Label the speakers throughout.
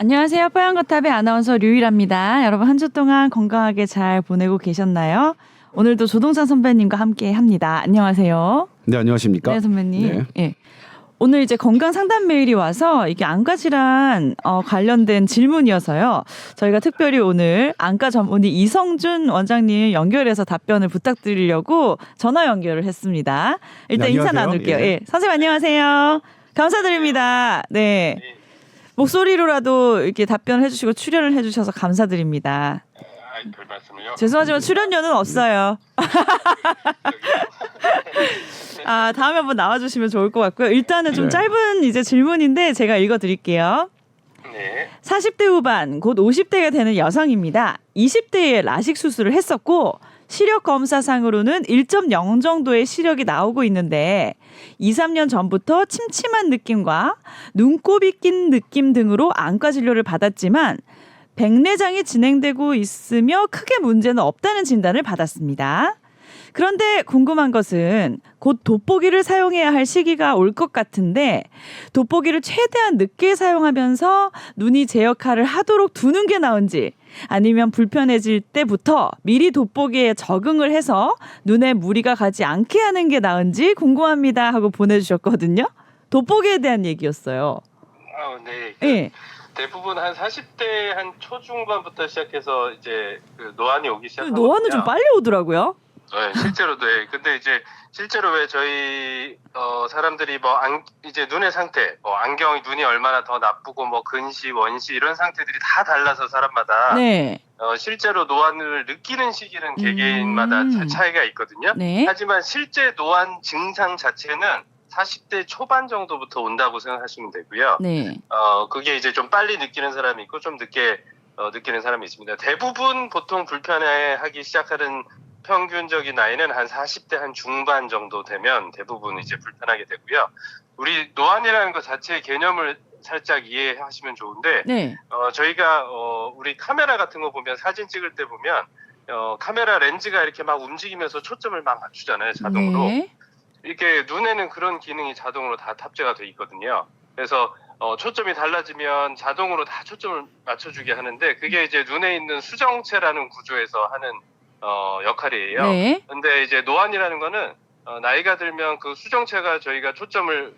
Speaker 1: 안녕하세요. 뽀얀거탑의 아나운서 류일합니다. 여러분 한 주 동안 건강하게 잘 보내고 계셨나요? 오늘도 조동찬 선배님과 함께 합니다. 안녕하세요.
Speaker 2: 네, 안녕하십니까?
Speaker 1: 네, 선배님.
Speaker 2: 네.
Speaker 1: 예. 오늘 이제 건강 상담 메일이 와서 이게 안과 질환 관련된 질문이어서요. 저희가 특별히 오늘 안과 전문의 이성준 원장님 연결해서 답변을 부탁드리려고 전화 연결을 했습니다. 일단
Speaker 2: 네,
Speaker 1: 인사
Speaker 2: 안녕하세요.
Speaker 1: 나눌게요.
Speaker 2: 예.
Speaker 1: 예. 선생님 안녕하세요. 감사드립니다. 네. 목소리로라도 이렇게 답변을 해주시고 출연을 해주셔서 감사드립니다.
Speaker 3: 별 말씀을요.
Speaker 1: 죄송하지만 출연료는 없어요. 아, 다음에 한번 나와주시면 좋을 것 같고요. 일단은 좀
Speaker 2: 네.
Speaker 1: 짧은 이제 질문인데 제가 읽어드릴게요.
Speaker 3: 네.
Speaker 1: 40대 후반, 곧 50대가 되는 여성입니다. 20대에 라식 수술을 했었고 시력 검사상으로는 1.0 정도의 시력이 나오고 있는데 2, 3년 전부터 침침한 느낌과 눈곱이 낀 느낌 등으로 안과 진료를 받았지만 백내장이 진행되고 있으며 크게 문제는 없다는 진단을 받았습니다. 그런데 궁금한 것은 곧 돋보기를 사용해야 할 시기가 올 것 같은데 돋보기를 최대한 늦게 사용하면서 눈이 제 역할을 하도록 두는 게 나은지 아니면 불편해질 때부터 미리 돋보기에 적응을 해서 눈에 무리가 가지 않게 하는 게 나은지 궁금합니다 하고 보내주셨거든요. 돋보기에 대한 얘기였어요.
Speaker 3: 네.
Speaker 1: 예.
Speaker 3: 대부분 한 40대 한 초중반부터 시작해서 이제 그 노안이 오기 시작하거든요.
Speaker 1: 노안은 좀 빨리 오더라고요.
Speaker 3: 네, 실제로도. 네. 근데 이제 실제로 왜 저희 사람들이 뭐 이제 눈의 상태, 뭐 안경이 눈이 얼마나 더 나쁘고 뭐 근시, 원시 이런 상태들이 다 달라서 사람마다
Speaker 1: 네.
Speaker 3: 실제로 노안을 느끼는 시기는 개개인마다 차이가 있거든요.
Speaker 1: 네.
Speaker 3: 하지만 실제 노안 증상 자체는 40대 초반 정도부터 온다고 생각하시면 되고요.
Speaker 1: 네.
Speaker 3: 그게 이제 좀 빨리 느끼는 사람이 있고 좀 늦게 느끼는 사람이 있습니다. 대부분 보통 불편해하기 시작하는 평균적인 나이는 한 40대 한 중반 정도 되면 대부분 이제 불편하게 되고요. 우리 노안이라는 것 자체의 개념을 살짝 이해하시면 좋은데,
Speaker 1: 네.
Speaker 3: 저희가 우리 카메라 같은 거 보면 사진 찍을 때 보면 카메라 렌즈가 이렇게 막 움직이면서 초점을 막 맞추잖아요, 자동으로.
Speaker 1: 네.
Speaker 3: 이렇게 눈에는 그런 기능이 자동으로 다 탑재가 돼 있거든요. 그래서 초점이 달라지면 자동으로 다 초점을 맞춰주게 하는데 그게 이제 눈에 있는 수정체라는 구조에서 하는 역할이에요.
Speaker 1: 네.
Speaker 3: 근데 이제 노안이라는 거는 나이가 들면 그 수정체가 저희가 초점을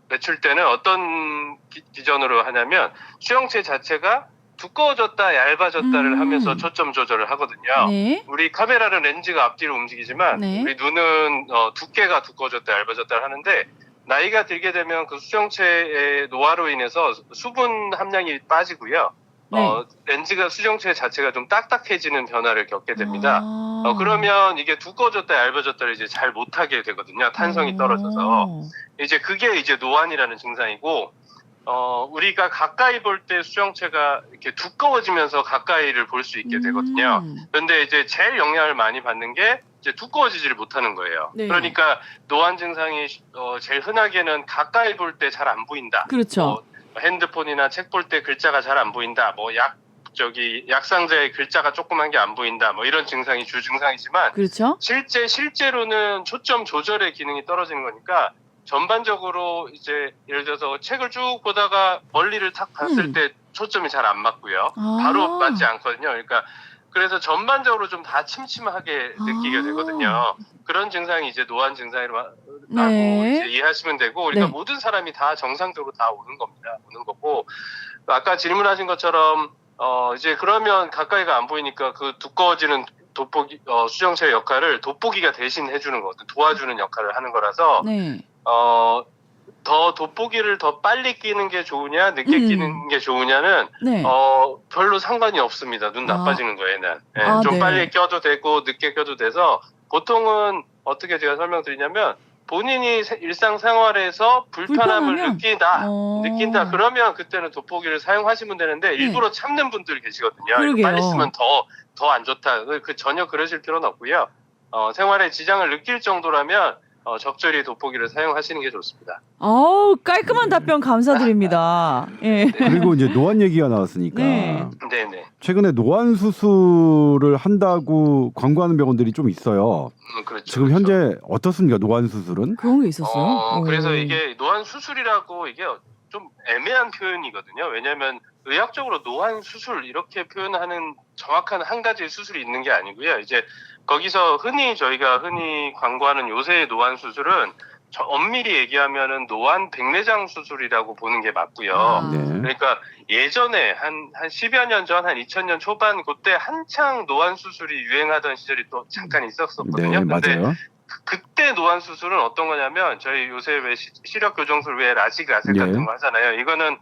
Speaker 3: 맞출 때는 어떤 기전으로 하냐면 수정체 자체가 두꺼워졌다 얇아졌다를 하면서 초점 조절을 하거든요.
Speaker 1: 네.
Speaker 3: 우리 카메라는 렌즈가 앞뒤로 움직이지만
Speaker 1: 네.
Speaker 3: 우리 눈은 두께가 두꺼워졌다 얇아졌다 하는데 나이가 들게 되면 그 수정체의 노화로 인해서 수분 함량이 빠지고요.
Speaker 1: 네.
Speaker 3: 렌즈가 수정체 자체가 좀 딱딱해지는 변화를 겪게 됩니다.
Speaker 1: 아.
Speaker 3: 그러면 이게 두꺼워졌다 얇아졌다를 이제 잘 못하게 되거든요. 탄성이 떨어져서. 이제 그게 이제 노안이라는 증상이고 우리가 가까이 볼 때 수정체가 이렇게 두꺼워지면서 가까이를 볼 수 있게 되거든요. 그런데 이제 제일 영향을 많이 받는 게 이제 두꺼워지지를 못하는 거예요.
Speaker 1: 네.
Speaker 3: 그러니까 노안 증상이 제일 흔하게는 가까이 볼 때 잘 안 보인다.
Speaker 1: 그렇죠.
Speaker 3: 핸드폰이나 책 볼 때 글자가 잘 안 보인다. 뭐 약상자의 글자가 조그만 게 안 보인다. 뭐 이런 증상이 주 증상이지만
Speaker 1: 그렇죠.
Speaker 3: 실제로는 초점 조절의 기능이 떨어지는 거니까 전반적으로 이제 예를 들어서 책을 쭉 보다가 멀리를 탁 봤을 때 초점이 잘 안 맞고요. 바로 맞지 않거든요. 그러니까 그래서 전반적으로 좀 다 침침하게 느끼게 되거든요. 그런 증상이 이제 노안 증상이라고
Speaker 1: 네.
Speaker 3: 이제 이해하시면 되고, 그러니까
Speaker 1: 네.
Speaker 3: 모든 사람이 다 정상적으로 다 오는 겁니다. 오는 거고, 아까 질문하신 것처럼 이제 그러면 가까이가 안 보이니까 그 두꺼워지는 돋보기 수정체의 역할을 돋보기가 대신 해주는 거거든, 도와주는 역할을 하는 거라서
Speaker 1: 네.
Speaker 3: 더 돋보기를 더 빨리 끼는 게 좋으냐 늦게 끼는 게 좋으냐는
Speaker 1: 네.
Speaker 3: 별로 상관이 없습니다. 눈 나빠지는 거에는. 네,
Speaker 1: 아,
Speaker 3: 좀
Speaker 1: 네.
Speaker 3: 빨리 껴도 되고 늦게 껴도 돼서 보통은 어떻게 제가 설명드리냐면 본인이 일상생활에서 불편함을
Speaker 1: 불편하면?
Speaker 3: 느낀다 그러면 그때는 돋보기를 사용하시면 되는데 일부러 참는 분들이 계시거든요. 이거
Speaker 1: 그러게요.
Speaker 3: 빨리 쓰면 더 안 좋다. 전혀 그러실 필요는 없고요. 생활에 지장을 느낄 정도라면 적절히 돋보기를 사용하시는 게 좋습니다.
Speaker 1: 깔끔한 답변 감사드립니다. 예.
Speaker 2: 그리고 이제 노안 얘기가 나왔으니까
Speaker 1: 네.
Speaker 3: 네네.
Speaker 2: 최근에 노안 수술을 한다고 광고하는 병원들이 좀 있어요.
Speaker 3: 그렇죠.
Speaker 2: 지금
Speaker 3: 그렇죠.
Speaker 2: 현재 어떻습니까? 노안 수술은?
Speaker 1: 그런 게 있었어요?
Speaker 3: 그래서 이게 노안 수술이라고 이게 좀 애매한 표현이거든요. 왜냐하면 의학적으로 노안 수술 이렇게 표현하는 정확한 한 가지의 수술이 있는 게 아니고요. 이제 거기서 저희가 흔히 광고하는 요새의 노안 수술은 엄밀히 얘기하면은 노안 백내장 수술이라고 보는 게 맞고요.
Speaker 1: 아.
Speaker 2: 네.
Speaker 3: 그러니까 예전에 한 10여 년 전, 한 2000년 초반 그때 한창 노안 수술이 유행하던 시절이 또 잠깐 있었거든요.
Speaker 2: 네,
Speaker 3: 근데
Speaker 2: 맞아요.
Speaker 3: 그때 노안 수술은 어떤 거냐면 저희 요새 왜 시력 교정술 왜 라식
Speaker 2: 예.
Speaker 3: 같은 거 하잖아요. 이거는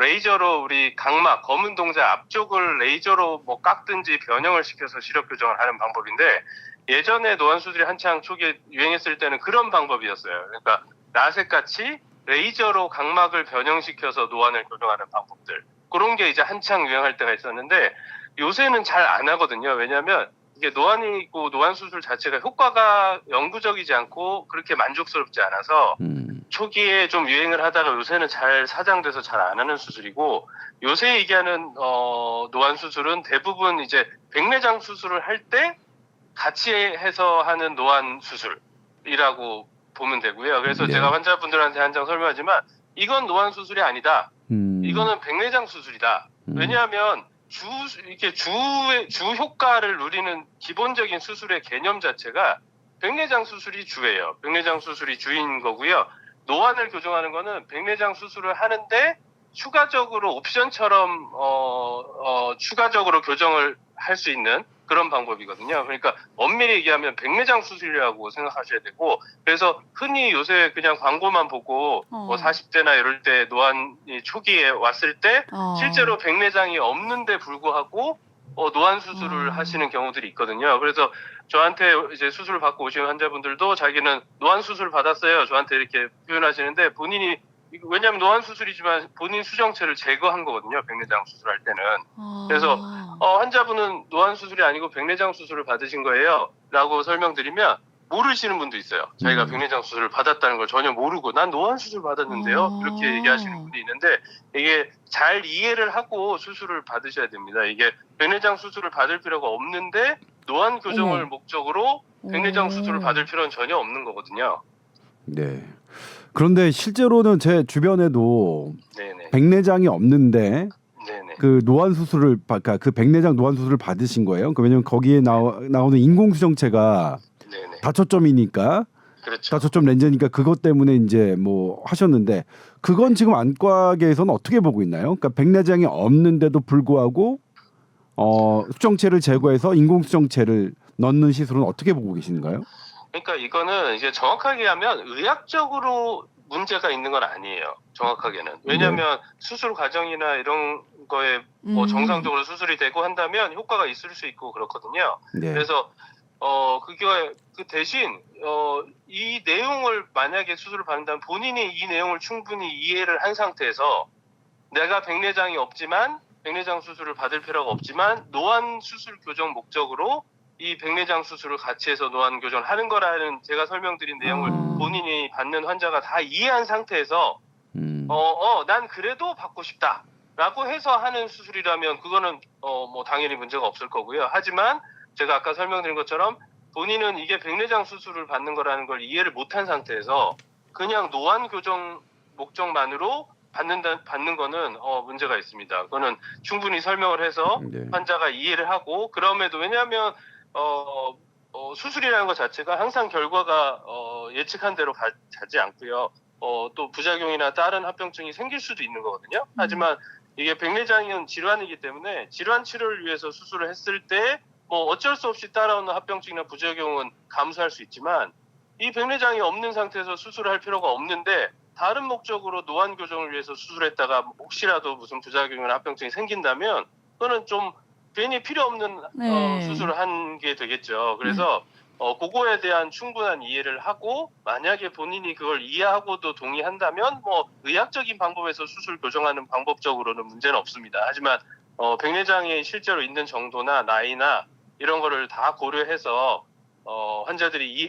Speaker 3: 레이저로 우리 각막 검은 동자 앞쪽을 레이저로 뭐 깎든지 변형을 시켜서 시력 교정을 하는 방법인데 예전에 노안 수술이 한창 초기에 유행했을 때는 그런 방법이었어요. 그러니까 라섹 같이 레이저로 각막을 변형시켜서 노안을 교정하는 방법들 그런 게 이제 한창 유행할 때가 있었는데 요새는 잘 안 하거든요. 왜냐하면 이게 노안이고 노안 수술 자체가 효과가 영구적이지 않고 그렇게 만족스럽지 않아서 초기에 좀 유행을 하다가 요새는 잘 사장돼서 잘 안 하는 수술이고 요새 얘기하는 노안 수술은 대부분 이제 백내장 수술을 할 때 같이 해서 하는 노안 수술이라고 보면 되고요. 그래서
Speaker 2: 네.
Speaker 3: 제가 환자분들한테 항상 설명하지만 이건 노안 수술이 아니다. 이거는 백내장 수술이다. 왜냐하면 주 효과를 누리는 기본적인 수술의 개념 자체가 백내장 수술이 주예요. 백내장 수술이 주인 거고요. 노안을 교정하는 거는 백내장 수술을 하는데 추가적으로 옵션처럼 추가적으로 교정을 할 수 있는 그런 방법이거든요. 그러니까 엄밀히 얘기하면 백내장 수술이라고 생각하셔야 되고 그래서 흔히 요새 그냥 광고만 보고 뭐 40대나 이럴 때 노안이 초기에 왔을 때 실제로 백내장이 없는데 불구하고 노안 수술을 하시는 경우들이 있거든요. 그래서 저한테 이제 수술을 받고 오시는 환자분들도 자기는 노안 수술 받았어요. 저한테 이렇게 표현하시는데 본인이 왜냐하면 노안 수술이지만 본인 수정체를 제거한 거거든요. 백내장 수술할 때는. 그래서 환자분은 노안 수술이 아니고 백내장 수술을 받으신 거예요. 라고 설명드리면 모르시는 분도 있어요. 자기가 백내장 수술을 받았다는 걸 전혀 모르고 난 노안 수술 받았는데요. 이렇게 얘기하시는 분이 있는데 이게 잘 이해를 하고 수술을 받으셔야 됩니다. 이게 백내장 수술을 받을 필요가 없는데 노안 교정을 목적으로 백내장 수술을 받을 필요는 전혀 없는 거거든요.
Speaker 2: 네. 그런데 실제로는 제 주변에도
Speaker 3: 네네.
Speaker 2: 백내장이 없는데
Speaker 3: 네네.
Speaker 2: 그 노안 수술을 그러니까 그 백내장 노안 수술을 받으신 거예요. 왜냐면 거기에 나오는 인공 수정체가
Speaker 3: 네네.
Speaker 2: 다초점이니까
Speaker 3: 그렇죠.
Speaker 2: 다초점 렌즈니까 그것 때문에 이제 뭐 하셨는데 그건 지금 안과계에서는 어떻게 보고 있나요? 그러니까 백내장이 없는데도 불구하고 수정체를 제거해서 인공 수정체를 넣는 시술은 어떻게 보고 계신가요?
Speaker 3: 그러니까 이거는 이제 정확하게 하면 의학적으로 문제가 있는 건 아니에요. 정확하게는. 왜냐하면 수술 과정이나 이런 거에 뭐 정상적으로 수술이 되고 한다면 효과가 있을 수 있고 그렇거든요.
Speaker 2: 네.
Speaker 3: 그래서 그게 그 대신 이 내용을 만약에 수술을 받는다면 본인이 이 내용을 충분히 이해를 한 상태에서 내가 백내장이 없지만 백내장 수술을 받을 필요가 없지만 노안 수술 교정 목적으로 이 백내장 수술을 같이 해서 노안 교정을 하는 거라는 제가 설명드린 내용을 본인이 받는 환자가 다 이해한 상태에서 난 그래도 받고 싶다라고 해서 하는 수술이라면 그거는 뭐 당연히 문제가 없을 거고요. 하지만 제가 아까 설명드린 것처럼 본인은 이게 백내장 수술을 받는 거라는 걸 이해를 못한 상태에서 그냥 노안 교정 목적만으로 받는 거는 문제가 있습니다. 그거는 충분히 설명을 해서 환자가 이해를 하고 그럼에도 왜냐하면 수술이라는 것 자체가 항상 결과가 예측한 대로 가지 않고요. 또 부작용이나 다른 합병증이 생길 수도 있는 거거든요. 하지만 이게 백내장은 질환이기 때문에 질환 치료를 위해서 수술을 했을 때 뭐 어쩔 수 없이 따라오는 합병증이나 부작용은 감수할 수 있지만 이 백내장이 없는 상태에서 수술을 할 필요가 없는데 다른 목적으로 노안 교정을 위해서 수술했다가 혹시라도 무슨 부작용이나 합병증이 생긴다면 그거는 좀 괜히 필요 없는 수술을 한 게 되겠죠. 그래서 그거에 대한 충분한 이해를 하고 만약에 본인이 그걸 이해하고도 동의한다면 뭐 의학적인 방법에서 수술 교정하는 방법적으로는 문제는 없습니다. 하지만 백내장이 실제로 있는 정도나 나이나 이런 거를 다 고려해서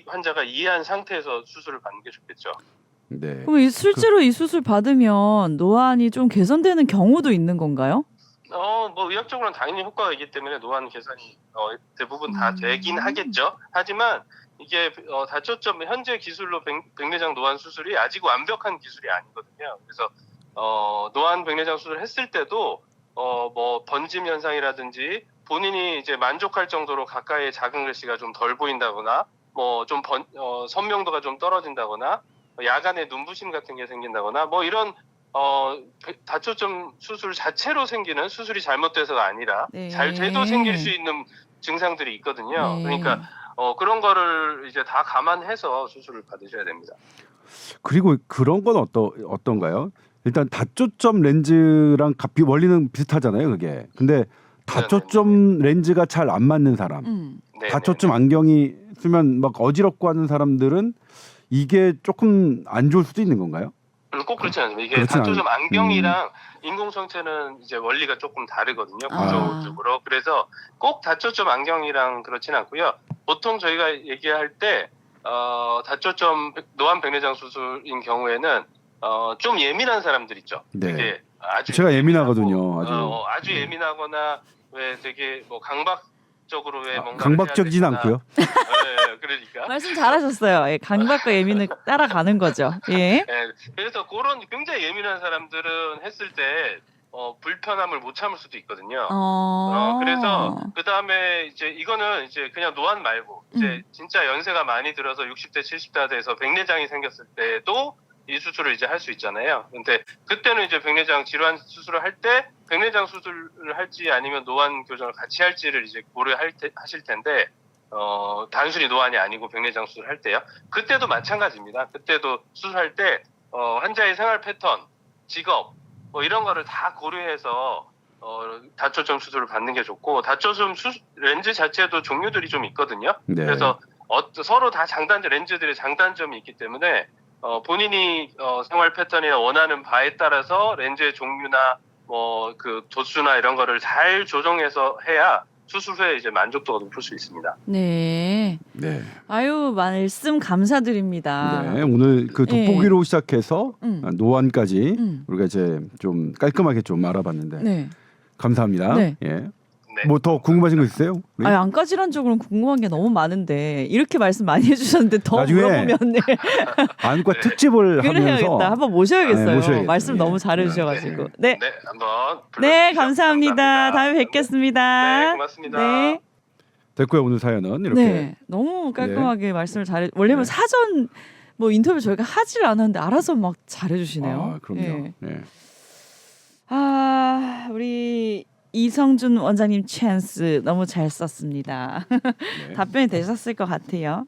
Speaker 3: 환자가 이해한 상태에서 수술을 받는 게 좋겠죠.
Speaker 2: 네.
Speaker 1: 그럼 실제로 이 수술 받으면 노안이 좀 개선되는 경우도 있는 건가요?
Speaker 3: 뭐 의학적으로는 당연히 효과가 있기 때문에 노안 개선이 대부분 다 되긴 하겠죠. 하지만 이게 다초점 현재 기술로 백내장 노안 수술이 아직 완벽한 기술이 아니거든요. 그래서 노안 백내장 수술을 했을 때도 뭐 번짐 현상이라든지 본인이 이제 만족할 정도로 가까이에 작은 글씨가 좀 덜 보인다거나 뭐 좀 선명도가 좀 떨어진다거나 야간에 눈부심 같은 게 생긴다거나 뭐 이런 다초점 수술 자체로 생기는 수술이 잘못돼서가 아니라
Speaker 1: 네.
Speaker 3: 잘 돼도 생길 수 있는 증상들이 있거든요.
Speaker 1: 네.
Speaker 3: 그러니까 그런 거를 이제 다 감안해서 수술을 받으셔야 됩니다.
Speaker 2: 그리고 그런 건 어떤가요? 일단 다초점 렌즈랑 원리는 비슷하잖아요, 그게. 근데 다초점 렌즈가 잘 안 맞는 사람,
Speaker 3: 네,
Speaker 2: 다초점 안경이 쓰면 막 어지럽고 하는 사람들은 이게 조금 안 좋을 수도 있는 건가요?
Speaker 3: 꼭 그렇지 않습니다. 이게
Speaker 2: 그렇진
Speaker 3: 다초점 안경이랑 인공성체는 이제 원리가 조금 다르거든요. 구조적으로. 그래서 꼭 다초점 안경이랑 그렇진 않고요. 보통 저희가 얘기할 때 다초점 노안 백내장 수술인 경우에는 좀 예민한 사람들 있죠.
Speaker 2: 네.
Speaker 3: 되게 아주
Speaker 2: 제가 예민하거든요.
Speaker 3: 아주 예민하거나 왜 되게 뭐 강박적으로 왜 뭔가
Speaker 2: 강박적이진 않고요.
Speaker 3: 네, 그러니까.
Speaker 1: 말씀 잘하셨어요. 예, 강박과 예민을 따라가는 거죠. 예.
Speaker 3: 네, 그래서 그런 굉장히 예민한 사람들은 했을 때 불편함을 못 참을 수도 있거든요. 그래서 그 다음에 이제 이거는 이제 그냥 노안 말고 이제 진짜 연세가 많이 들어서 60대 70대 돼서 백내장이 생겼을 때도 이 수술을 이제 할 수 있잖아요. 근데 그때는 이제 백내장 질환 수술을 할 때 백내장 수술을 할지 아니면 노안 교정을 같이 할지를 이제 하실 텐데 단순히 노안이 아니고 백내장 수술을 할 때요. 그때도 마찬가지입니다. 그때도 수술할 때 환자의 생활 패턴, 직업 뭐 이런 거를 다 고려해서 다초점 수술을 받는 게 좋고 다초점 렌즈 자체도 종류들이 좀 있거든요.
Speaker 2: 네.
Speaker 3: 그래서 서로 다 렌즈들의 장단점이 있기 때문에 본인이 생활 패턴이나 원하는 바에 따라서 렌즈의 종류나 뭐 그 도수나 이런 거를 잘 조정해서 해야 수술 후에 이제 만족도가 높을 수 있습니다.
Speaker 1: 네.
Speaker 2: 네.
Speaker 1: 아유, 말씀 감사드립니다.
Speaker 2: 네. 오늘 그 돋보기로 시작해서 노안까지 우리가 이제 좀 깔끔하게 좀 알아봤는데
Speaker 1: 네.
Speaker 2: 감사합니다.
Speaker 1: 네.
Speaker 2: 예.
Speaker 3: 네.
Speaker 2: 뭐 더 궁금하신 거 있으세요? 우리?
Speaker 1: 아니, 안과질환 쪽으로는 궁금한 게 너무 많은데 이렇게 말씀 많이 해주셨는데 더
Speaker 2: 나중에
Speaker 1: 물어보면 네.
Speaker 2: 안과 특집을 하면서
Speaker 1: 그래야겠다. 한번 모셔야겠어요.
Speaker 2: 네, 모셔야겠다.
Speaker 1: 말씀
Speaker 2: 예.
Speaker 1: 너무 잘해주셔가지고. 네.
Speaker 3: 네, 한번
Speaker 1: 네,
Speaker 3: 불러주시죠.
Speaker 1: 감사합니다. 다음에 뵙겠습니다.
Speaker 3: 네, 고맙습니다.
Speaker 1: 네.
Speaker 2: 됐고요. 오늘 사연은 이렇게
Speaker 1: 네, 너무 깔끔하게 말씀을 잘해. 원래는 사전 뭐 인터뷰 저희가 하질 않았는데 알아서 막 잘해주시네요.
Speaker 2: 아, 그럼요.
Speaker 1: 예.
Speaker 2: 네.
Speaker 1: 우리 이성준 원장님 찬스 너무 잘 썼습니다.
Speaker 2: 네.
Speaker 1: 답변이 되셨을 것 같아요.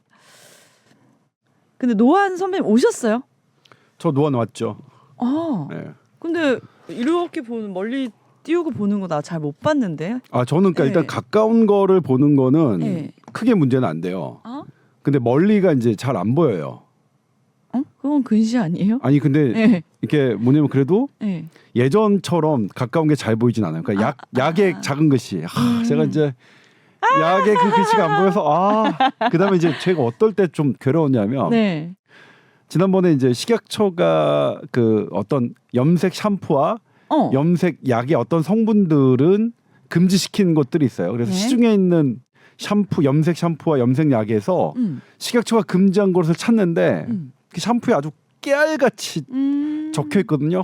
Speaker 1: 근데 노한 선배님 오셨어요?
Speaker 2: 저 노안 왔죠.
Speaker 1: 네. 근데 이렇게 멀리 띄우고 보는 거 나 잘 못 봤는데.
Speaker 2: 저는 그러니까 일단 가까운 거를 보는 거는 크게 문제는 안 돼요. 근데 멀리가 이제 잘 안 보여요.
Speaker 1: 그건 근시 아니에요?
Speaker 2: 아니 근데 이게 뭐냐면 그래도 예전처럼 가까운 게 잘 보이진 않아요. 그러니까 약의 작은 글씨. 제가 이제 약의 그 글씨가 안 보여서 그다음에 이제 제가 어떨 때 좀 괴로웠냐면 지난번에 이제 식약처가 그 어떤 염색 샴푸와 염색 약의 어떤 성분들은 금지시킨 것들이 있어요. 그래서 시중에 있는 염색 샴푸와 염색 약에서 식약처가 금지한 것을 찾는데 그 샴푸에 아주 깨알같이 적혀 있거든요.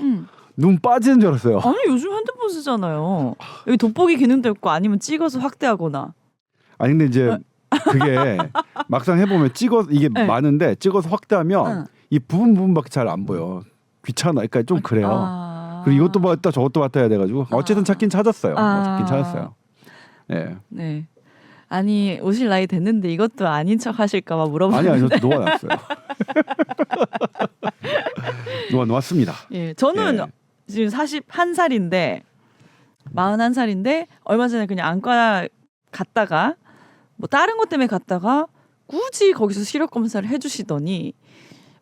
Speaker 2: 눈 빠지는 줄 알았어요.
Speaker 1: 아니 요즘 핸드폰 쓰잖아요. 여기 돋보기 기능도 있고 아니면 찍어서 확대하거나.
Speaker 2: 아니 근데 이제 그게 막상 해보면 이게 많은데 찍어서 확대하면 이 부분밖에 잘 안 보여. 귀찮아. 그러니까 좀 그래요. 그리고 이것도 봤다 저것도 봤다 해야 돼가지고 어쨌든 찾긴 찾았어요. 찾긴 찾았어요.
Speaker 1: 네. 아니 오실 나이 됐는데 이것도 아닌 척 하실까봐 물어보는데.
Speaker 2: 아니 저도 노안 왔어요. 노안 왔습니다.
Speaker 1: 저는 지금 41살인데 41살인데 얼마 전에 그냥 안과 갔다가 뭐 다른 것 때문에 갔다가 굳이 거기서 시력 검사를 해주시더니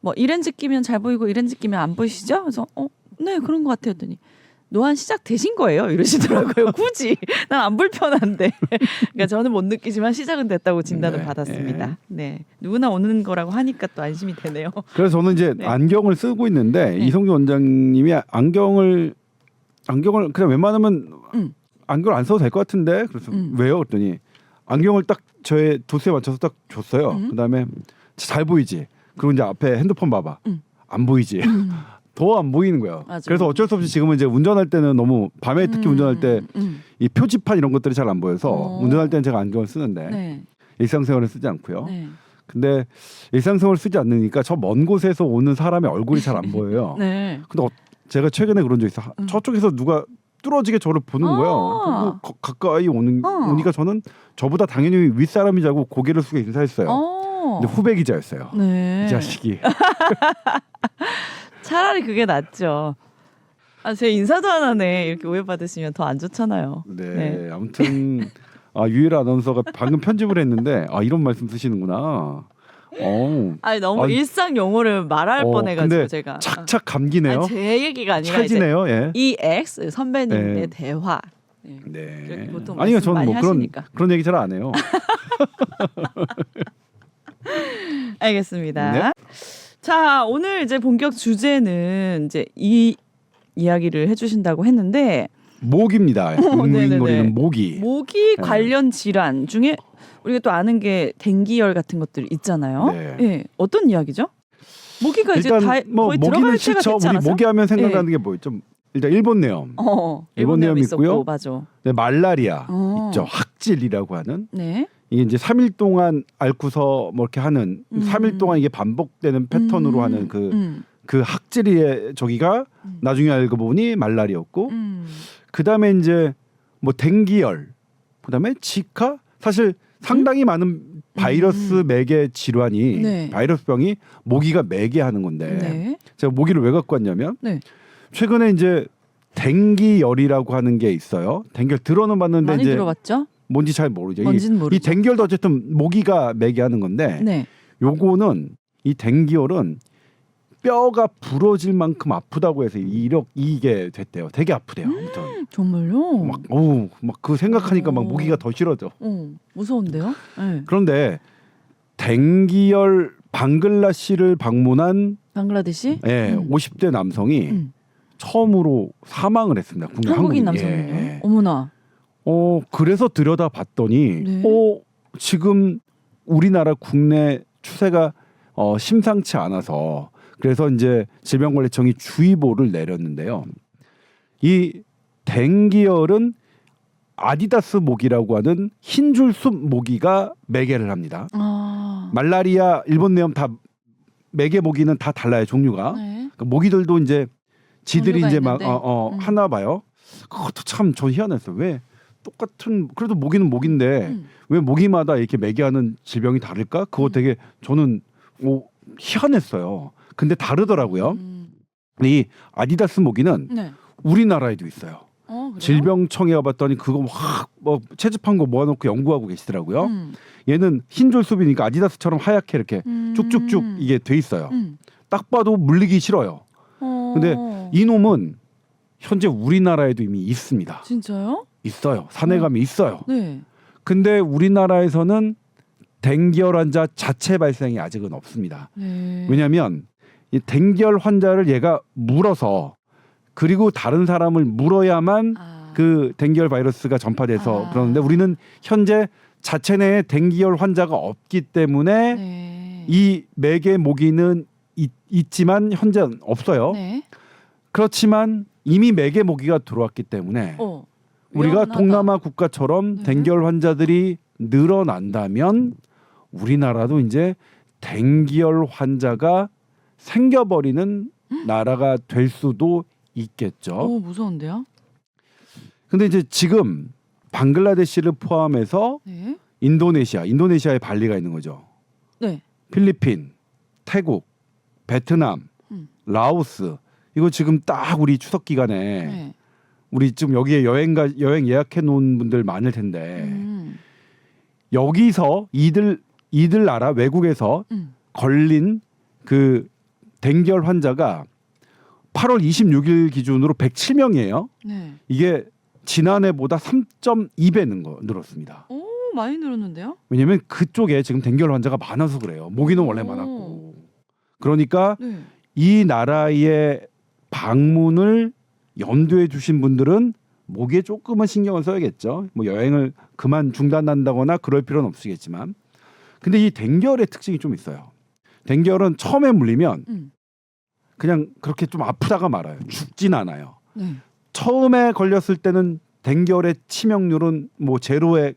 Speaker 1: 뭐 이 렌즈 끼면 잘 보이고 이 렌즈 끼면 안 보이시죠? 그래서 네 그런 것 같아요. 했더니 노안 시작 되신 거예요? 이러시더라고요. 굳이 난 안 불편한데. 그러니까 저는 못 느끼지만 시작은 됐다고 진단을 받았습니다. 네 누구나 오는 거라고 하니까 또 안심이 되네요.
Speaker 2: 그래서 저는 이제 안경을 쓰고 있는데 이성준 원장님이 안경을 그냥 웬만하면 안경을 안 써도 될 것 같은데 그래서 왜요? 그랬더니 안경을 딱 저의 도수에 맞춰서 딱 줬어요. 그다음에 잘 보이지. 그리고 이제 앞에 핸드폰 봐봐. 안 보이지. 더 안 보이는 거예요.
Speaker 1: 맞아요.
Speaker 2: 그래서 어쩔 수 없이 지금은 이제 운전할 때는 너무 밤에 특히 운전할 때 이 표지판 이런 것들이 잘 안 보여서 운전할 때는 제가 안경을 쓰는데
Speaker 1: 네.
Speaker 2: 일상생활에 쓰지 않고요.
Speaker 1: 네.
Speaker 2: 근데 일상생활을 쓰지 않으니까 저 먼 곳에서 오는 사람의 얼굴이 잘 안 보여요.
Speaker 1: 네.
Speaker 2: 근데 제가 최근에 그런 적 있어. 저쪽에서 누가 뚫어지게 저를 보는 거예요. 보고 가까이 오니까 저는 저보다 당연히 윗사람이자고 고개를 숙여 인사했어요. 근데 후배 기자였어요.
Speaker 1: 네.
Speaker 2: 이 자식이.
Speaker 1: 차라리 그게 낫죠. 제 인사도 안 하네. 이렇게 오해받으시면 더 안 좋잖아요.
Speaker 2: 네. 아무튼 유일 아나운서가 방금 편집을 했는데 이런 말씀 쓰시는구나.
Speaker 1: 아니 너무 일상 용어를 말할 뻔해가지고
Speaker 2: 근데
Speaker 1: 제가
Speaker 2: 착착 감기네요.
Speaker 1: 제 얘기가 아니라
Speaker 2: 찰지네요. 예.
Speaker 1: EX 선배님의
Speaker 2: 네.
Speaker 1: 대화.
Speaker 2: 네.
Speaker 1: 보통
Speaker 2: 아니요,
Speaker 1: 말씀
Speaker 2: 저는
Speaker 1: 많이
Speaker 2: 뭐
Speaker 1: 하시니까.
Speaker 2: 그런 얘기 잘 안 해요.
Speaker 1: 알겠습니다.
Speaker 2: 네.
Speaker 1: 자, 오늘 이제 본격 주제는 이제 이 이야기를 해주신다고 했는데
Speaker 2: 모기입니다.
Speaker 1: 네네네.
Speaker 2: 윙윙거리는 모기.
Speaker 1: 모기 관련 질환 중에 우리가 또 아는 게 댕기열 같은 것들 있잖아요.
Speaker 2: 네.
Speaker 1: 예, 어떤 이야기죠? 모기가 이제
Speaker 2: 일단
Speaker 1: 다
Speaker 2: 뭐
Speaker 1: 거의
Speaker 2: 모기는
Speaker 1: 들어갈 때가
Speaker 2: 싫죠.
Speaker 1: 됐지
Speaker 2: 우리
Speaker 1: 않았어요?
Speaker 2: 모기하면 생각나는 게 뭐 있죠? 일단 일본내염,
Speaker 1: 일본내염
Speaker 2: 있고요.
Speaker 1: 있었고, 맞아.
Speaker 2: 네, 말라리아
Speaker 1: 어.
Speaker 2: 있죠. 학질이라고 하는
Speaker 1: 네.
Speaker 2: 이게 이제 3일 동안 앓고서 뭐 이렇게 하는 3일 동안 이게 반복되는 패턴으로 하는 그 학질의 저기가 나중에 알고 보니 말라리였고 그다음에 이제 뭐 댕기열 그다음에 지카 사실 상당히 많은 바이러스 매개 질환이
Speaker 1: 네.
Speaker 2: 바이러스병이 모기가 매개하는 건데
Speaker 1: 네.
Speaker 2: 제가 모기를 왜 갖고 왔냐면
Speaker 1: 네.
Speaker 2: 최근에 이제 댕기열이라고 하는 게 있어요. 댕기열 들어는 봤는데
Speaker 1: 많이
Speaker 2: 이제
Speaker 1: 들어봤죠?
Speaker 2: 뭔지 잘 모르죠.
Speaker 1: 뭔지는 모르죠.
Speaker 2: 이 댕기열도 어쨌든 모기가 매개하는 건데
Speaker 1: 네.
Speaker 2: 요거는 이 댕기열은 뼈가 부러질 만큼 아프다고 해서 이게 됐대요. 되게 아프대요. 아무튼
Speaker 1: 정말요?
Speaker 2: 막 그 생각하니까 막
Speaker 1: 오.
Speaker 2: 모기가 더 싫어져.
Speaker 1: 무서운데요? 네.
Speaker 2: 그런데 댕기열 방글라시를 방문한
Speaker 1: 방글라데시?
Speaker 2: 50대 남성이 처음으로 사망을 했습니다.
Speaker 1: 한국인
Speaker 2: 한국인.
Speaker 1: 남성이요? 어머나.
Speaker 2: 그래서 들여다 봤더니
Speaker 1: 네.
Speaker 2: 지금 우리나라 국내 추세가 심상치 않아서 그래서 이제 질병관리청이 주의보를 내렸는데요. 이 댕기열은 아디다스 모기라고 하는 흰줄숲 모기가 매개를 합니다. 말라리아, 일본내염 다 매개 모기는 다 달라요 종류가.
Speaker 1: 네.
Speaker 2: 그러니까 모기들도 이제 지들이
Speaker 1: 종류가
Speaker 2: 이제 막
Speaker 1: 있는데.
Speaker 2: 하나 봐요. 그것도 참 저 희한했어요. 왜 똑같은 그래도 모기는 모기인데 왜 모기마다 이렇게 매개하는 질병이 다를까? 그거 되게 저는 희한했어요. 근데 다르더라고요. 이 아디다스 모기는
Speaker 1: 네.
Speaker 2: 우리나라에도 있어요.
Speaker 1: 그래요?
Speaker 2: 질병청에 가봤더니 그거 막 채집한 거 모아놓고 연구하고 계시더라고요. 얘는 흰줄숲이니까 아디다스처럼 하얗게 이렇게 쭉쭉쭉 이게 돼 있어요. 딱 봐도 물리기 싫어요. 근데 이 놈은 현재 우리나라에도 이미 있습니다.
Speaker 1: 진짜요?
Speaker 2: 있어요. 산에 가면 있어요.
Speaker 1: 네.
Speaker 2: 근데 우리나라에서는 댕기열 환자 자체 발생이 아직은 없습니다.
Speaker 1: 네.
Speaker 2: 왜냐하면 이 댕기열 환자를 얘가 물어서 그리고 다른 사람을 물어야만 그 댕기열 바이러스가 전파돼서 그러는데 우리는 현재 자체 내에 댕기열 환자가 없기 때문에
Speaker 1: 네.
Speaker 2: 이 매개 모기는 있지만 현재 없어요.
Speaker 1: 네.
Speaker 2: 그렇지만 이미 매개 모기가 들어왔기 때문에 우리가
Speaker 1: 위험하다.
Speaker 2: 동남아 국가처럼
Speaker 1: 네.
Speaker 2: 댕기열 환자들이 늘어난다면 우리나라도 이제 댕기열 환자가 생겨버리는 나라가 될 수도 있겠죠.
Speaker 1: 무서운데요?
Speaker 2: 근데 이제 지금 방글라데시를 포함해서
Speaker 1: 네.
Speaker 2: 인도네시아에 발리가 있는 거죠.
Speaker 1: 네.
Speaker 2: 필리핀, 태국, 베트남, 라오스 이거 지금 딱 우리 추석 기간에
Speaker 1: 네.
Speaker 2: 우리 지금 여기에 여행 예약해 놓은 분들 많을 텐데 여기서 이들 나라 외국에서 걸린 그 댕기열 환자가 8월 26일 기준으로 107명이에요.
Speaker 1: 네.
Speaker 2: 이게 지난해보다 3.2배 늘었습니다.
Speaker 1: 많이 늘었는데요?
Speaker 2: 왜냐하면 그쪽에 지금 댕기열 환자가 많아서 그래요. 모기는 원래 많았고. 그러니까
Speaker 1: 네.
Speaker 2: 이 나라의 방문을 염두에 두신 분들은 모기에 조금은 신경을 써야겠죠. 뭐 여행을 그만 중단한다거나 그럴 필요는 없으겠지만. 근데 이 댕기열의 특징이 좀 있어요. 댕기열은 처음에 물리면 그냥 그렇게 좀 아프다가 말아요. 죽진 않아요.
Speaker 1: 네.
Speaker 2: 처음에 걸렸을 때는 댕결의 치명률은 뭐 제로에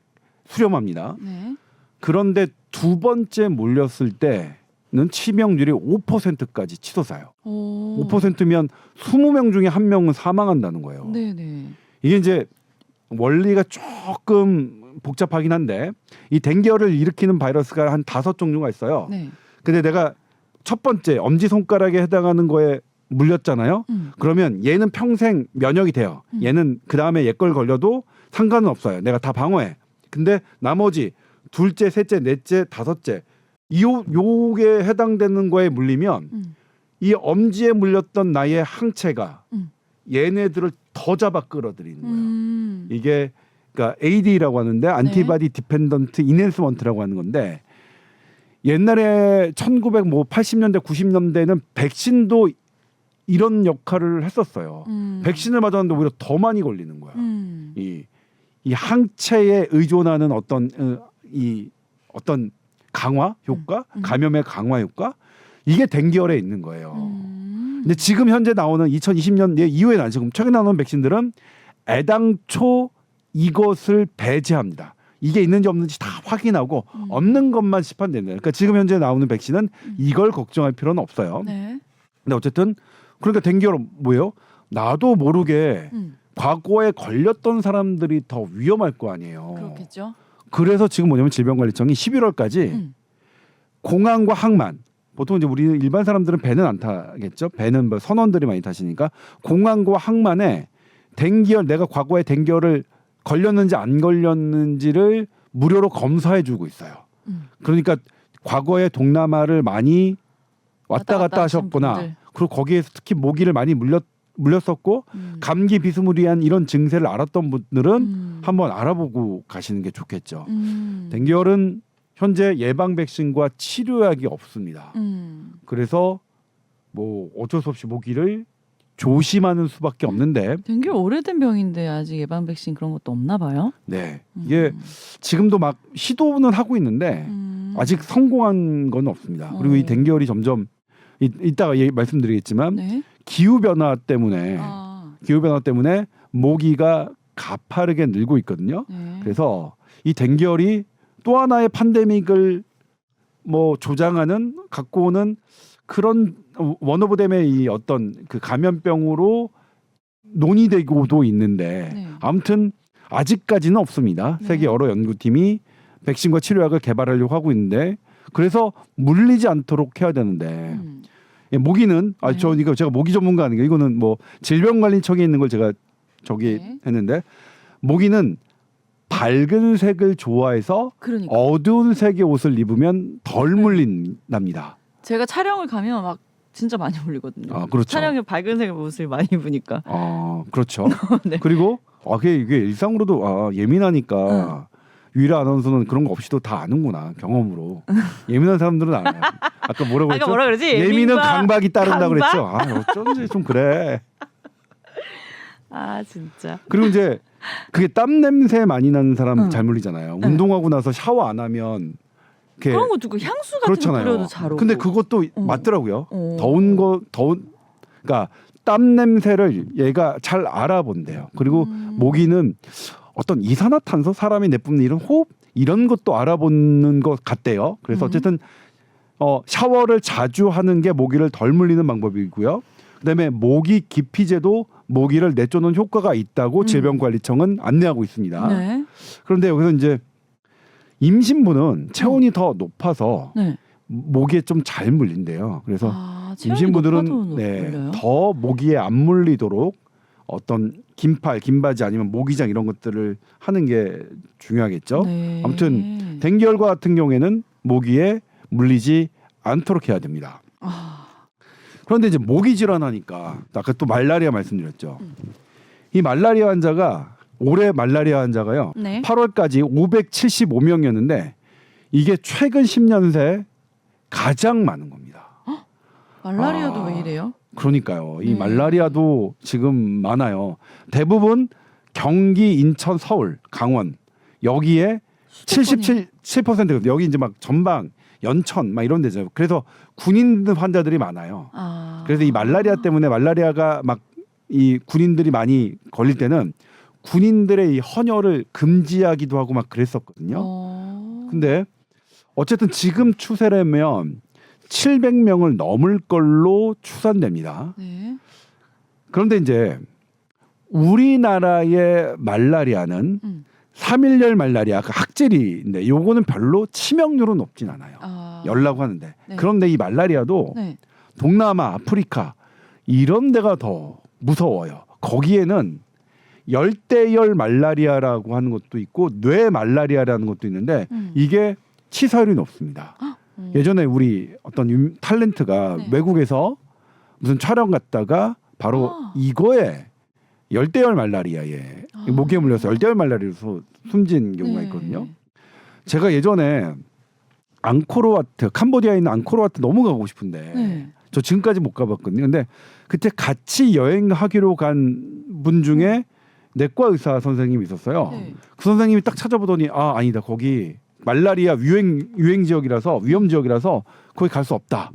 Speaker 2: 수렴합니다.
Speaker 1: 네.
Speaker 2: 그런데 두 번째 물렸을 때는 치명률이 5%까지 치솟아요. 5%면 20명 중에 한 명은 사망한다는 거예요.
Speaker 1: 네네.
Speaker 2: 이게 이제 원리가 조금 복잡하긴 한데 이 댕결을 일으키는 바이러스가 한 5종류가 있어요.
Speaker 1: 네.
Speaker 2: 근데 내가 첫 번째 엄지손가락에 해당하는 거에 물렸잖아요. 그러면 얘는 평생 면역이 돼요. 얘는 그 다음에 얘 걸 걸려도 상관은 없어요. 내가 다 방어해. 근데 나머지 둘째, 셋째, 넷째, 다섯째 요게 해당되는 거에 물리면 이 엄지에 물렸던 나의 항체가 얘네들을 더 잡아 끌어들이는 거예요. 이게 그러니까 AD라고 하는데 안티바디 디펜던트 이넨스먼트라고 하는 건데 옛날에 1980년대 90년대는 백신도 이런 역할을 했었어요. 백신을 맞았는데 오히려 더 많이 걸리는 거야. 이 항체에 의존하는 어떤 어떤 강화 효과, 감염의 강화 효과 이게 댕기열에 있는 거예요. 근데 지금 현재 나오는 2020년 이후에 지금 최근에 나오는 백신들은 애당초 이것을 배제합니다. 이게 있는지 없는지 다 확인하고 없는 것만 시판된다. 그러니까 지금 현재 나오는 백신은 이걸 걱정할 필요는 없어요.
Speaker 1: 네.
Speaker 2: 근데 어쨌든 그러니까 댕기열 뭐예요? 나도 모르게 과거에 걸렸던 사람들이 더 위험할 거 아니에요.
Speaker 1: 그렇겠죠.
Speaker 2: 그래서 지금 뭐냐면 질병관리청이 11월까지 공항과 항만 보통 이제 우리 일반 사람들은 배는 안 타겠죠. 배는 뭐 선원들이 많이 타시니까 공항과 항만에 댕기열 내가 과거에 댕기열을 걸렸는지 안 걸렸는지를 무료로 검사해주고 있어요. 그러니까 과거에 동남아를 많이 왔다 갔다 하셨거나
Speaker 1: 분들.
Speaker 2: 그리고 거기에서 특히 모기를 많이 물렸었고 감기 비스무리한 이런 증세를 알았던 분들은 한번 알아보고 가시는 게 좋겠죠. 댕기열은 현재 예방 백신과 치료약이 없습니다. 그래서 뭐 어쩔 수 없이 모기를 조심하는 수밖에 없는데
Speaker 1: 댕기열 오래된 병인데 아직 예방 백신 그런 것도 없나 봐요.
Speaker 2: 네 이게 지금도 막 시도는 하고 있는데 아직 성공한 건 없습니다. 그리고 이 댕기열이 점점 이따가 말씀드리겠지만
Speaker 1: 네.
Speaker 2: 기후 변화 때문에
Speaker 1: 아,
Speaker 2: 모기가 가파르게 늘고 있거든요.
Speaker 1: 네.
Speaker 2: 그래서 이 댕기열이 또 하나의 팬데믹을 뭐 조장하는 갖고 오는 그런 원오브댐의 이 어떤 그 감염병으로 논의되고도 있는데
Speaker 1: 네.
Speaker 2: 아무튼 아직까지는 없습니다.
Speaker 1: 네.
Speaker 2: 세계 여러 연구팀이 백신과 치료약을 개발하려고 하고 있는데 그래서 물리지 않도록 해야 되는데 예, 모기는
Speaker 1: 네.
Speaker 2: 저 이거 제가 모기 전문가 아닌가 이거는 뭐 질병관리청에 있는 걸 제가 저기
Speaker 1: 네.
Speaker 2: 했는데 모기는 밝은 색을 좋아해서
Speaker 1: 그러니까
Speaker 2: 어두운 색의 옷을 입으면 덜 물린답니다.
Speaker 1: 제가 촬영을 가면 막 진짜 많이 물리거든요.
Speaker 2: 아, 그렇죠.
Speaker 1: 촬영에 밝은색 옷을 많이 입으니까.
Speaker 2: 그렇죠.
Speaker 1: 네.
Speaker 2: 그리고 이게 일상으로도 예민하니까 유일한 아나운서는 그런 거 없이도 다 아는구나 경험으로. 예민한 사람들은 알아요. 아까 뭐라고
Speaker 1: 아까
Speaker 2: 그랬죠?
Speaker 1: 뭐라 그러지?
Speaker 2: 예민은 강박이 따른다
Speaker 1: 강박?
Speaker 2: 그랬죠. 어쩐지 좀 그래.
Speaker 1: 아 진짜.
Speaker 2: 그리고 이제 그게 땀 냄새 많이 나는 사람 잘 물리잖아요.
Speaker 1: 응.
Speaker 2: 운동하고 나서 샤워 안 하면 이렇게
Speaker 1: 그런 거 두고 향수 같은 거
Speaker 2: 그렇잖아요.
Speaker 1: 뿌려도 잘 오고.
Speaker 2: 근데 그것도 맞더라고요.
Speaker 1: 어.
Speaker 2: 그러니까 땀 냄새를 얘가 잘 알아본대요. 그리고 모기는 어떤 이산화탄소 사람이 내뿜는 이런 호흡 이런 것도 알아보는 것 같대요. 그래서 어쨌든 샤워를 자주 하는 게 모기를 덜 물리는 방법이고요. 그다음에 모기 기피제도 모기를 내쫓는 효과가 있다고 질병관리청은 안내하고 있습니다.
Speaker 1: 네.
Speaker 2: 그런데 여기서 이제 임신부는 체온이 더 높아서
Speaker 1: 네.
Speaker 2: 모기에 좀 잘 물린대요. 그래서
Speaker 1: 체온이
Speaker 2: 임신부들은
Speaker 1: 높아도 물려요?
Speaker 2: 더 모기에 안 물리도록 어떤 긴팔, 긴바지 아니면 모기장 이런 것들을 하는 게 중요하겠죠.
Speaker 1: 네.
Speaker 2: 아무튼 댕기열과 같은 경우에는 모기에 물리지 않도록 해야 됩니다. 그런데 이제 모기 질환하니까 아까 또 말라리아 말씀드렸죠. 이 말라리아 환자가 올해 말라리아 환자가요.
Speaker 1: 네.
Speaker 2: 8월까지 575명이었는데 이게 최근 10년 새 가장 많은 겁니다.
Speaker 1: 말라리아도 왜 이래요?
Speaker 2: 그러니까요. 이 말라리아도 지금 많아요. 대부분 경기, 인천, 서울, 강원 여기에 77% 여기 이제 막 전방 연천 막 이런 데죠. 그래서 군인 환자들이 많아요.
Speaker 1: 아.
Speaker 2: 그래서 이 말라리아 때문에 말라리아가 막 이 군인들이 많이 걸릴 때는 군인들의 이 헌혈을 금지하기도 하고 막 그랬었거든요. 근데 어쨌든 지금 추세라면 700명을 넘을 걸로 추산됩니다.
Speaker 1: 네.
Speaker 2: 그런데 이제 우리나라의 말라리아는 3일열 말라리아 그 학질인데 요거는 별로 치명률은 높진 않아요. 열라고 하는데.
Speaker 1: 네.
Speaker 2: 그런데 이 말라리아도
Speaker 1: 네.
Speaker 2: 동남아, 아프리카 이런 데가 더 무서워요. 거기에는 열대열 말라리아라고 하는 것도 있고 뇌 말라리아라는 것도 있는데 이게 치사율이 높습니다. 예전에 우리 어떤 탤런트가
Speaker 1: 네.
Speaker 2: 외국에서 무슨 촬영 갔다가 바로 이거에 열대열 말라리아에 목에 물려서 열대열 말라리아로 숨진 경우가
Speaker 1: 네.
Speaker 2: 있거든요. 제가 예전에 앙코르와트, 캄보디아에 있는 앙코르와트 너무 가고 싶은데
Speaker 1: 네.
Speaker 2: 저 지금까지 못 가봤거든요. 근데 그때 같이 여행하기로 간 분 중에 내과 의사 선생님이 있었어요.
Speaker 1: 네.
Speaker 2: 그 선생님이 딱 찾아보더니 아니다 거기 말라리아 유행 지역이라서 위험 지역이라서 거기 갈 수 없다.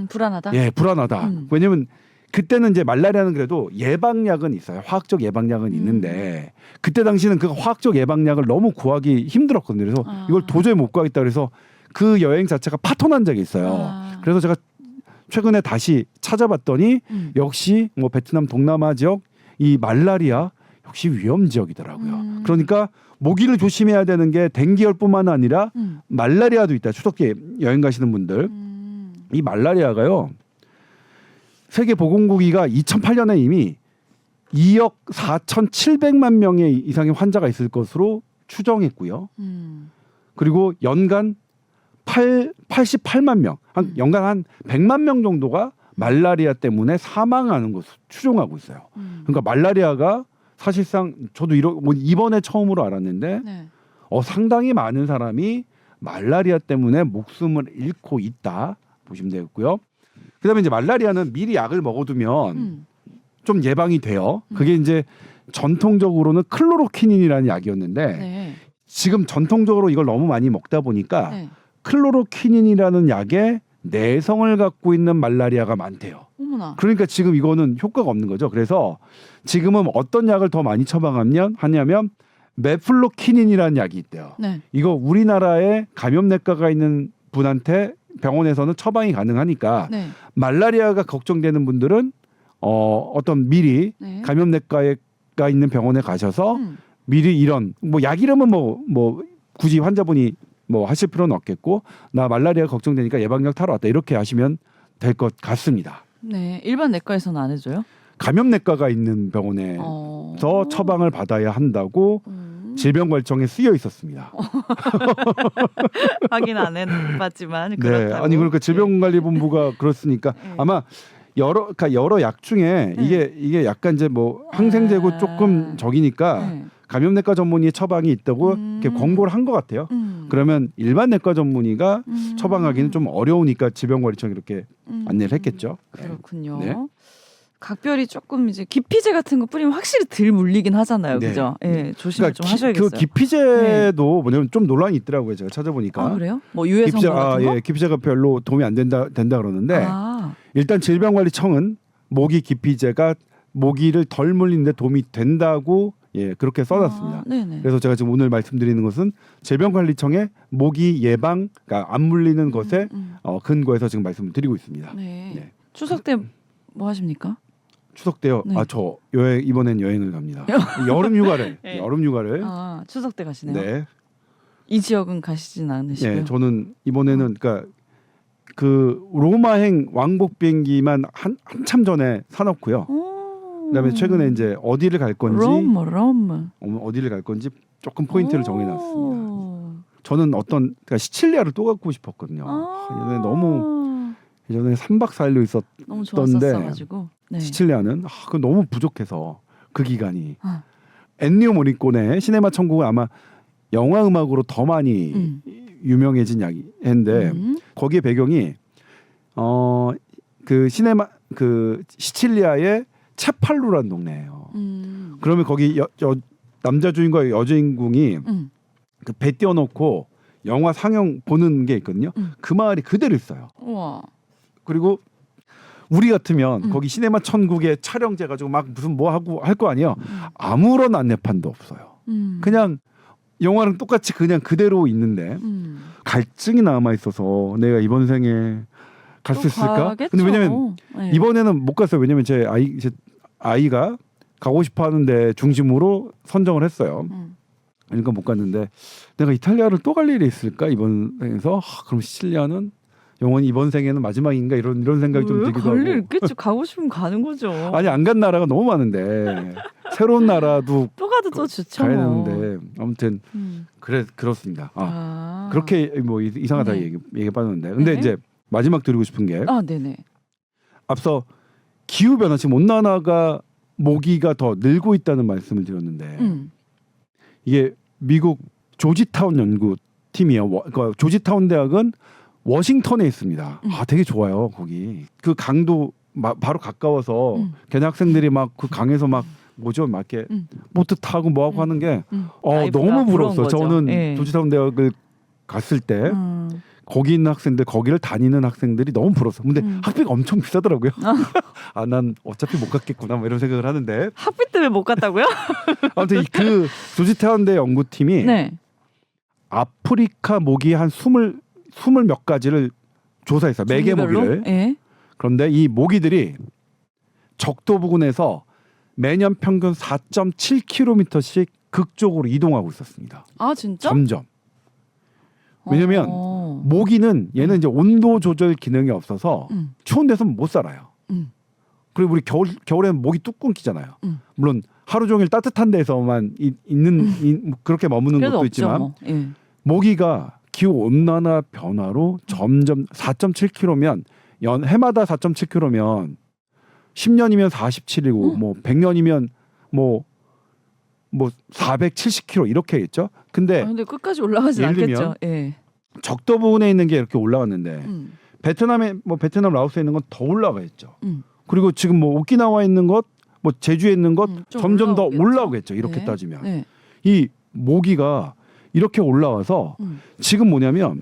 Speaker 1: 불안하다.
Speaker 2: 예, 불안하다. 왜냐면 그때는 이제 말라리아는 그래도 예방약은 있어요. 화학적 예방약은 있는데 그때 당시는 그 화학적 예방약을 너무 구하기 힘들었거든요. 그래서 이걸 도저히 못 구하겠다 그래서 그 여행 자체가 파토난 적이 있어요. 그래서 제가 최근에 다시 찾아봤더니 역시 뭐 베트남 동남아 지역 이 말라리아 역시 위험 지역이더라고요. 그러니까 모기를 조심해야 되는 게 댕기열뿐만 아니라 말라리아도 있다. 추석기에 여행 가시는 분들 이 말라리아가요. 세계보건국이가 2008년에 이미 2억 4,700만 명의 이상의 환자가 있을 것으로 추정했고요. 그리고 연간 88만 명, 연간 한 100만 명 정도가 말라리아 때문에 사망하는 것으로 추정하고 있어요. 그러니까 말라리아가 사실상 저도 이번에 처음으로 알았는데
Speaker 1: 네.
Speaker 2: 상당히 많은 사람이 말라리아 때문에 목숨을 잃고 있다 보시면 되겠고요. 그다음에 이제 말라리아는 미리 약을 먹어두면 좀 예방이 돼요. 그게 이제 전통적으로는 클로로퀴닌이라는 약이었는데
Speaker 1: 네.
Speaker 2: 지금 전통적으로 이걸 너무 많이 먹다 보니까
Speaker 1: 네.
Speaker 2: 클로로퀴닌이라는 약에 내성을 갖고 있는 말라리아가 많대요.
Speaker 1: 어머나.
Speaker 2: 그러니까 지금 이거는 효과가 없는 거죠. 그래서 지금은 어떤 약을 더 많이 처방하냐면 메플로퀴닌이라는 약이 있대요.
Speaker 1: 네.
Speaker 2: 이거 우리나라에 감염내과가 있는 분한테 병원에서는 처방이 가능하니까
Speaker 1: 네.
Speaker 2: 말라리아가 걱정되는 분들은 어떤 미리
Speaker 1: 네.
Speaker 2: 감염내과가 있는 병원에 가셔서 미리 이런 뭐 약 이름은 뭐 굳이 환자분이 뭐 하실 필요는 없겠고 나 말라리아 걱정되니까 예방약 타러 왔다 이렇게 하시면 될 것 같습니다.
Speaker 1: 네. 일반 내과에서는 안 해줘요?
Speaker 2: 감염내과가 있는 병원에서 처방을 받아야 한다고 질병관리청에 쓰여 있었습니다.
Speaker 1: 확인 안 해봤지만
Speaker 2: 네,
Speaker 1: 그렇다고.
Speaker 2: 아니 그러니까 질병관리본부가 그렇으니까
Speaker 1: 네.
Speaker 2: 아마 여러 약 중에 이게 약간 이제 뭐 항생제고 조금 적이니까
Speaker 1: 네.
Speaker 2: 감염내과 전문의 처방이 있다고 이렇게 권고를 한 것 같아요. 그러면 일반 내과 전문의가 처방하기는 좀 어려우니까 질병관리청이 이렇게 안내를 했겠죠.
Speaker 1: 그렇군요.
Speaker 2: 네.
Speaker 1: 각별히 조금 이제 기피제 같은 거 뿌리면 확실히 덜 물리긴 하잖아요,
Speaker 2: 네.
Speaker 1: 그죠? 예, 조심을
Speaker 2: 그러니까
Speaker 1: 좀 하셔야겠어요.
Speaker 2: 그 기피제도 뭐냐면 좀 논란이 있더라고요. 제가 찾아보니까.
Speaker 1: 아 그래요? 뭐 유해 성분 같은 거?
Speaker 2: 예, 기피제가 별로 도움이 안 된다 그러는데
Speaker 1: 아,
Speaker 2: 일단 질병관리청은 모기 기피제가 모기를 덜 물리는데 도움이 된다고 그렇게 써놨습니다.
Speaker 1: 네네.
Speaker 2: 그래서 제가 지금 오늘 말씀드리는 것은 질병관리청의 모기 예방, 그러니까 안 물리는 것에 근거해서 지금 말씀을 드리고 있습니다.
Speaker 1: 네.
Speaker 2: 네.
Speaker 1: 추석 때 뭐 하십니까?
Speaker 2: 추석 때요.
Speaker 1: 네.
Speaker 2: 저 이번엔 여행을 갑니다. 여름 휴가를.
Speaker 1: 네.
Speaker 2: 여름 휴가를.
Speaker 1: 아 추석 때 가시네요.
Speaker 2: 네.
Speaker 1: 이 지역은 가시진 않으시고요.
Speaker 2: 네, 저는 이번에는 그러니까 그 로마행 왕복 비행기만 한참 전에 사놓고요. 그다음에 최근에 이제 어디를 갈 건지
Speaker 1: 롬.
Speaker 2: 어디를 갈 건지 조금 포인트를 정해놨습니다. 저는 그러니까 시칠리아를 또 가고 싶었거든요. 예전에 3박 4일로
Speaker 1: 너무
Speaker 2: 있었던데
Speaker 1: 좋았었어가지고 네.
Speaker 2: 시칠리아는 그 너무 부족해서 그 기간이
Speaker 1: 아.
Speaker 2: 엔니오 모리꼬네 시네마 천국은 아마 영화 음악으로 더 많이 유명해진 약인데 거기에 배경이 그 시칠리아의 체팔루라는 동네예요. 그러면 거기 남자 주인공과 여주인공이 그 배 띄워놓고 영화 상영 보는 게 있거든요. 그 마을이 그대로 있어요.
Speaker 1: 우와.
Speaker 2: 그리고 우리 같으면 거기 시네마 천국에 촬영돼 가지고 막 무슨 뭐 하고 할 거 아니에요. 아무런 안내판도 없어요. 그냥 영화랑 똑같이 그냥 그대로 있는데 갈증이 남아 있어서 내가 이번 생에 갈 수 있을까? 근데 왜냐면
Speaker 1: 네.
Speaker 2: 이번에는 못 갔어요. 왜냐면 제 아이가 가고 싶어 하는데 중심으로 선정을 했어요. 그러니까 못 갔는데 내가 이탈리아를 또 갈 일이 있을까 이번 생에서 그럼 시칠리아는 영원히 이번 생에는 마지막인가 이런 생각이 좀 들기도 하고.
Speaker 1: 갈일 있겠죠. 가고 싶으면 가는 거죠.
Speaker 2: 아니 안 간 나라가 너무 많은데 새로운 나라도
Speaker 1: 또 가도 또 좋죠.
Speaker 2: 가야
Speaker 1: 뭐.
Speaker 2: 되는데 아무튼 그렇습니다. 그렇게 뭐 이상하다
Speaker 1: 네.
Speaker 2: 얘기 빠졌는데 근데
Speaker 1: 네.
Speaker 2: 이제 마지막 드리고 싶은 게
Speaker 1: 네네.
Speaker 2: 앞서 기후 변화 지금 온난화가 모기가 더 늘고 있다는 말씀을 드렸는데 이게 미국 조지타운 연구팀이에요. 그러니까 조지타운 대학은 워싱턴에 있습니다. 되게 좋아요 거기. 그 강도 바로 가까워서 걔네 학생들이 막 그 강에서 막 뭐죠, 막 이렇게 보트 타고 뭐 하고 하는 게 너무 부러웠어요. 저는
Speaker 1: 네.
Speaker 2: 조지타운 대학을 갔을 때 거기 있는 학생들, 거기를 다니는 학생들이 너무 부러웠어요. 근데 학비가 엄청 비싸더라고요. 난 어차피 못 갔겠구나 뭐 이런 생각을 하는데
Speaker 1: 학비 때문에 못 갔다고요?
Speaker 2: 아무튼 그 조지타운대 연구팀이
Speaker 1: 네.
Speaker 2: 아프리카 모기 한 20 몇 가지를 조사했어요. 매개 모기를.
Speaker 1: 네.
Speaker 2: 그런데 이 모기들이 적도 부근에서 매년 평균 4.7km씩 극적으로 이동하고 있었습니다.
Speaker 1: 진짜?
Speaker 2: 점점. 왜냐면 모기는 얘는 이제 온도 조절 기능이 없어서 추운 데서는 못 살아요. 그리고 우리 겨울에는 모기 뚝 끊기잖아요. 물론 하루 종일 따뜻한 데서만 있는 그렇게 머무는 것도
Speaker 1: 없죠,
Speaker 2: 있지만
Speaker 1: 뭐. 예.
Speaker 2: 모기가 기후 온난화 변화로 점점 4.7km면 해마다 4.7km면 10년이면 47이고 뭐 100년이면 뭐 470km 이렇게겠죠. 근데
Speaker 1: 끝까지 올라가진
Speaker 2: 예를 들면
Speaker 1: 않겠죠. 예.
Speaker 2: 적도 부근에 있는 게 이렇게 올라갔는데 베트남 라오스에 있는 건 더 올라가 있죠. 그리고 지금 뭐 오키나와에 있는 것, 뭐 제주에 있는 것 점점 더 올라오겠죠. 이렇게
Speaker 1: 네.
Speaker 2: 따지면
Speaker 1: 네.
Speaker 2: 이 모기가 이렇게 올라와서 지금 뭐냐면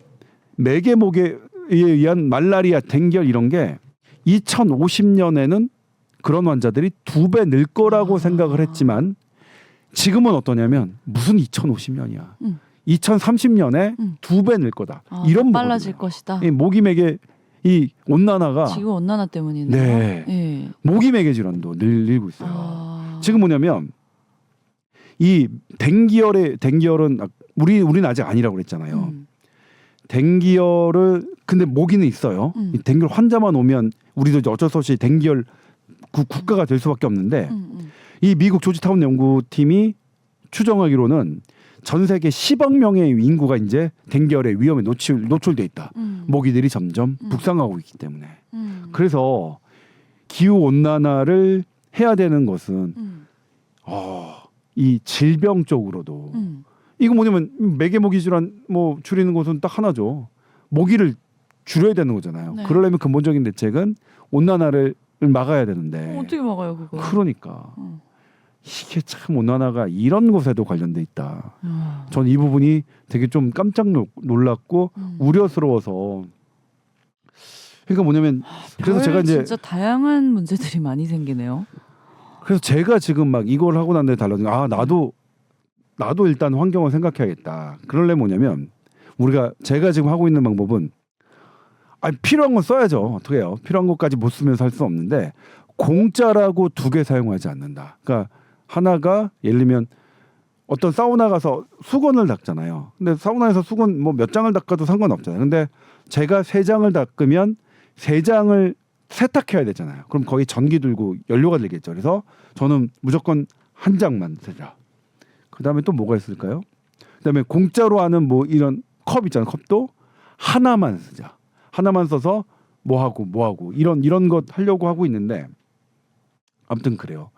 Speaker 2: 매개 모기에 의한 말라리아, 댕결 이런 게 2050년에는 그런 환자들이 2배 늘 거라고 생각을 했지만 지금은 어떠냐면 무슨 2050년이야. 2030년에 2배 늘 거다. 이런
Speaker 1: 빨라질
Speaker 2: 거거든요.
Speaker 1: 것이다.
Speaker 2: 이 모기 매개 이 온난화가
Speaker 1: 지금 온난화 때문이네요.
Speaker 2: 네.
Speaker 1: 예.
Speaker 2: 모기 매개 질환도 늘고 있어요. 지금 뭐냐면 이 댕기열은 우리는 아직 아니라고 그랬잖아요. 댕기열을 근데 모기는 있어요. 이 댕기열 환자만 오면 우리도 이제 어쩔 수 없이 댕기열 국가가 될 수밖에 없는데 이 미국 조지타운 연구팀이 추정하기로는 전 세계 10억 명의 인구가 이제 댕기열의 위험에 노출돼 있다. 모기들이 점점 북상하고 있기 때문에. 그래서 기후 온난화를 해야 되는 것은 이 질병 쪽으로도 이거 뭐냐면 매개 모기 질환 뭐 줄이는 것은 딱 하나죠. 모기를 줄여야 되는 거잖아요.
Speaker 1: 네.
Speaker 2: 그러려면 근본적인 대책은 온난화를 막아야 되는데.
Speaker 1: 어떻게 막아요 그거?
Speaker 2: 그러니까 이게 참 온난화가 이런 것에도 관련돼 있다. 전 이 부분이 되게 좀 깜짝 놀랐고 우려스러워서. 그러니까 뭐냐면 그래서 제가 이제
Speaker 1: 진짜 다양한 문제들이 많이 생기네요.
Speaker 2: 그래서 제가 지금 막 이걸 하고 난 다음에 달라진 나도 일단 환경을 생각해야겠다. 그러려면 뭐냐면 제가 지금 하고 있는 방법은 필요한 건 써야죠. 어떻게 해요? 필요한 것까지 못 쓰면 살 수 없는데 공짜라고 2개 사용하지 않는다. 그러니까 하나가 예를 들면 어떤 사우나 가서 수건을 닦잖아요. 근데 사우나에서 수건 뭐 몇 장을 닦아도 상관없잖아요. 근데 제가 3장을 닦으면 3장을 세탁해야 되잖아요. 그럼 거기 전기 들고 연료가 들겠죠. 그래서 저는 무조건 1장만 쓰자. 그다음에 또 뭐가 있을까요? 그다음에 공짜로 하는 뭐 이런 컵 있잖아요. 컵도 하나만 쓰자. 하나만 써서 뭐 하고 이런 것 하려고 하고 있는데 아무튼 그래요.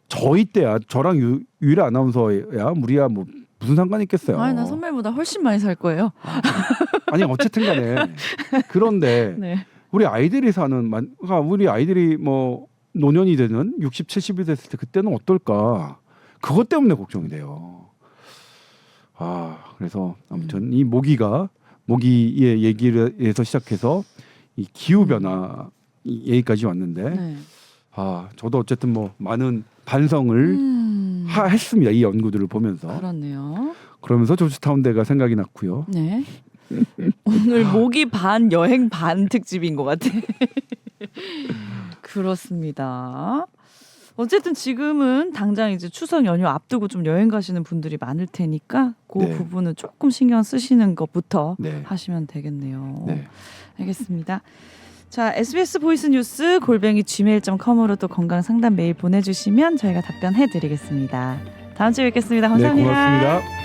Speaker 2: 저희 때야 저랑 유일한 아나운서야 우리야 뭐 무슨 상관이 있겠어요.
Speaker 1: 나 선배보다 훨씬 많이 살 거예요.
Speaker 2: 아니 어쨌든 간에 그런데
Speaker 1: 네.
Speaker 2: 우리 아이들이 우리 아이들이 뭐 노년이 되는 60, 70이 됐을 때 그때는 어떨까? 그것 때문에 걱정이 돼요. 그래서 아무튼 이 모기의 얘기에서 시작해서 이 기후 변화 얘기까지 왔는데
Speaker 1: 네.
Speaker 2: 저도 어쨌든 뭐 많은 반성을 했습니다. 이 연구들을 보면서.
Speaker 1: 그렇네요.
Speaker 2: 그러면서 조지타운대가 생각이 났고요.
Speaker 1: 네. 오늘 모기 반 여행 반 특집인 것 같아. 그렇습니다. 어쨌든 지금은 당장 이제 추석 연휴 앞두고 좀 여행 가시는 분들이 많을 테니까 그
Speaker 2: 네.
Speaker 1: 부분은 조금 신경 쓰시는 것부터
Speaker 2: 네.
Speaker 1: 하시면 되겠네요.
Speaker 2: 네.
Speaker 1: 알겠습니다. 자, SBS 보이스 뉴스 @gmail.com으로 또 건강 상담 메일 보내주시면 저희가 답변해 드리겠습니다. 다음 주에 뵙겠습니다. 감사합니다.
Speaker 2: 네, 고맙습니다.